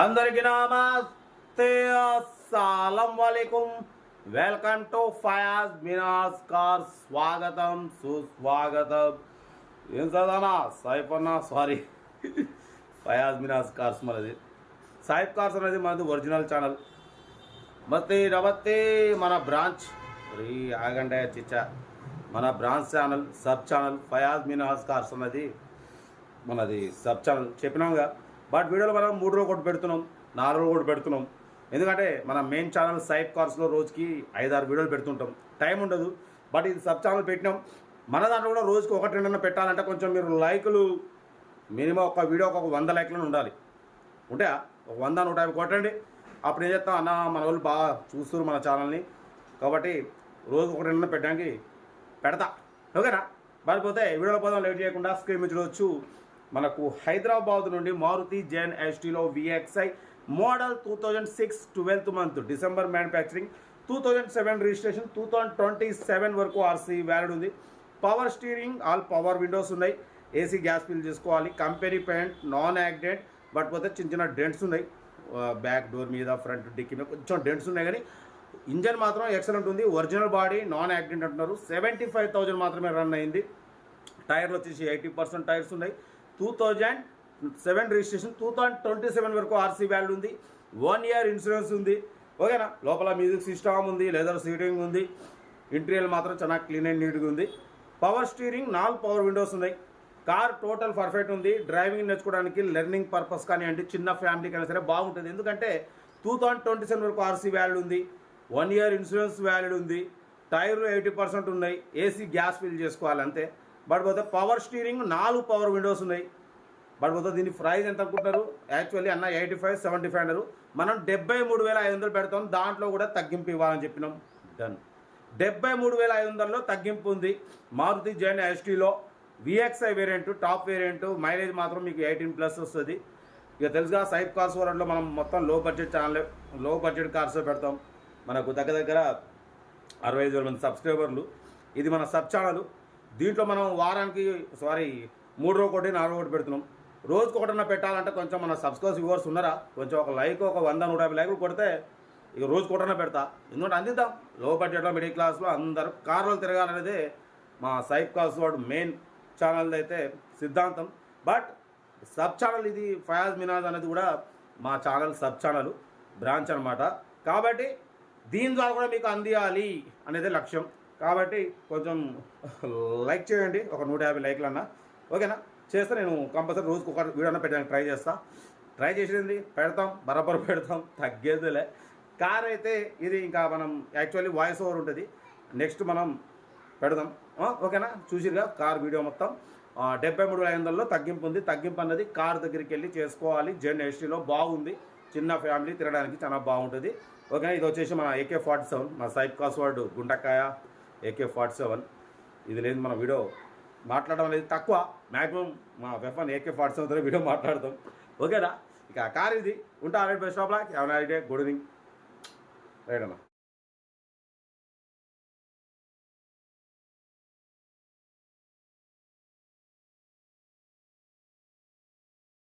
అందరికీ నమస్తే, అస్సలం వాలేకుం. Welcome to Fayaz Minaj car. స్వాగతం సుస్వాగతం. ఏం చదవనా సాయిప్ అన్న, సారీ ఫయాజ్ మినాజ్ కార్స్ మనది. సాయిప్ కార్స్ అనేది మనది ఒరిజినల్ ఛానల్. మస్తే నమస్తే. మన బ్రాంచ్ ఆగండే చిచ్చా, మన branch channel sub channel Fayaz Minaj cars అన్నది మనది సబ్ ఛానల్ చెప్పినాంగా. బట్ వీడియోలో మనం 3 రోజులు ఒకటి పెడుతున్నాం, 4 రోజులు ఒకటి పెడుతున్నాం. ఎందుకంటే మన మెయిన్ ఛానల్ సైప్ కార్స్లో రోజుకి 5-6 వీడియోలు పెడుతుంటాం, టైం ఉండదు. బట్ ఇది సబ్ ఛానల్ పెట్టినాం. మన దాంట్లో కూడా రోజుకి 1-2 పెట్టాలంటే కొంచెం మీరు లైకులు మినిమం ఒక వీడియోకి ఒక 100 లైక్లను ఉండాలి. ఉంటే ఒక 100-150 కొట్టండి. అప్పుడు ఏం చేస్తాం అన్న, మన వాళ్ళు బాగా చూస్తారు మన ఛానల్ని, కాబట్టి రోజు 1-2 పెట్టడానికి పెడతా. ఓకేనా? పడిపోతే వీడియోలో పోదాం, లేట్ చేయకుండా స్క్రీన్ మీద చూడవచ్చు. మనకు హైదరాబాద్ నుండి మారుతి జెన్ ఎస్టీలో VXI model 2006 12th month December manufacturing, 2007 registration, 2027 వరకు RC వ్యాలిడ్ ఉంది. Power steering, all power Windows ఉన్నాయి. AC గ్యాస్ ఫిల్ చేసుకోవాలి. Company paint, non accident. But పోతే చిన్న డెంట్స్ ఉన్నాయి, బ్యాక్ డోర్ మీద, ఫ్రంట్ డిక్కీ మీద కొంచెం డెంట్స్ ఉన్నాయి. కానీ ఇంజన్ మాత్రం ఎక్సలెంట్ ఉంది. ఒరిజినల్ బాడీ, నాన్ యాక్సిడెంట్ అంటున్నారు. 75,000 మాత్రమే రన్ అయింది. టైర్లు వచ్చేసి 80% టైర్స్ ఉన్నాయి. 2007 రిజిస్ట్రేషన్, 2027 వరకు RC వ్యాలిడ్ ఉంది. 1 year ఇన్సూరెన్స్ ఉంది. ఓకేనా? లోపల మ్యూజిక్ సిస్టమ్ ఉంది, లెదర్ సీటింగ్ ఉంది. ఇంటీరియర్ మాత్రం చాలా క్లీన్ అండ్ నీట్గా ఉంది. పవర్ స్టీరింగ్, 4 పవర్ విండోస్ ఉన్నాయి. కార్ టోటల్ పర్ఫెక్ట్ ఉంది. డ్రైవింగ్ నేర్చుకోవడానికి, లెర్నింగ్ పర్పస్ కానీ అంటే చిన్న ఫ్యామిలీకి అయినా సరే బాగుంటుంది. ఎందుకంటే 2027 వరకు RC వ్యాలిడ్ ఉంది. 1 year ఇన్సూరెన్స్ వ్యాలిడ్ ఉంది. టైర్లు 80% ఉన్నాయి. AC గ్యాస్ ఫిల్ చేసుకోవాలి అంతే. బట్ పోతే పవర్ స్టీరింగ్, 4 పవర్ విండోస్ ఉన్నాయి. బట్ పోతే దీని ప్రైస్ ఎంత అనుకుంటారు? యాక్చువల్లీ అన్న 85-75 అన్నారు. మనం 73,500 పెడతాం. దాంట్లో కూడా తగ్గింపు ఇవ్వాలని చెప్పినాం. డన్. 73,500లో తగ్గింపు ఉంది. మారుతి జెన్ ఎస్టీలో VXI variant, top variant. Mileage మాత్రం మీకు 18+ వస్తుంది. ఇక తెలుసుగా సైప్ కార్స్ వరల్డ్లో మనం మొత్తం లో బడ్జెట్ ఛానల్, లో బడ్జెట్ కార్స్ పెడతాం. మనకు దగ్గర 65,000 మంది సబ్స్క్రైబర్లు. ఇది మన సబ్ ఛానల్. దీంట్లో మనం వారానికి 3 రోజు ఒకటి 4 ఒకటి పెడుతున్నాం. రోజుకి 1 పెట్టాలంటే కొంచెం మన సబ్స్క్రైబర్స్ వ్యూవర్స్ ఉన్నారా, కొంచెం ఒక లైక్ ఒక 100-150 లైకులు కొడితే ఇక రోజుకి 1 పెడతా. ఎందుకంటే అందిద్దాం. లో బడ్జెట్లో మిడిల్ క్లాస్లో అందరూ కార్లు తిరగాలనేదే మా సైప్ కార్స్ వాడు మెయిన్ ఛానల్ అయితే సిద్ధాంతం. బట్ సబ్ ఛానల్ ఇది ఫయాజ్ మినాజ్ అనేది కూడా మా ఛానల్ సబ్ ఛానల్ బ్రాంచ్ అనమాట. కాబట్టి దీని ద్వారా కూడా మీకు అందియాలి అనేది లక్ష్యం. కాబట్టి కొంచెం లైక్ చేయండి, ఒక 150 లైక్లు అన్నా. ఓకేనా? చేస్తే నేను కంపల్సరీ రోజుకి ఒక వీడియో అన్న పెట్టడానికి ట్రై చేస్తా. ట్రై చేసేది పెడతాం, బరాబర్ పెడతాం, తగ్గేదిలే. కార్ అయితే ఇది ఇంకా మనం యాక్చువల్లీ వాయిస్ ఓవర్ ఉంటుంది, నెక్స్ట్ మనం పెడదాం. ఓకేనా? చూసిరుగా కార్ వీడియో మొత్తం. 73,500లో తగ్గింపు ఉంది. తగ్గింపు అన్నది కార్ దగ్గరికి వెళ్ళి చేసుకోవాలి. జెన్ ఎస్టీలో బాగుంది. చిన్న ఫ్యామిలీ తిరగడానికి చాలా బాగుంటుంది. ఓకేనా? ఇది వచ్చేసి మన AK-47, మన సైప్ కార్స్ వాడు గుంటకాయ AK-47. ఇది లేదు మన వీడియో మాట్లాడడం అనేది తక్కువ. మ్యాక్సిమం మా వెఫన్ AK-47తో వీడియో మాట్లాడతాం. ఓకేనా? ఇక కార్ ఇది. ఉంటా. Right bye stop lock. Have a nice day. Good evening. Right అన్న.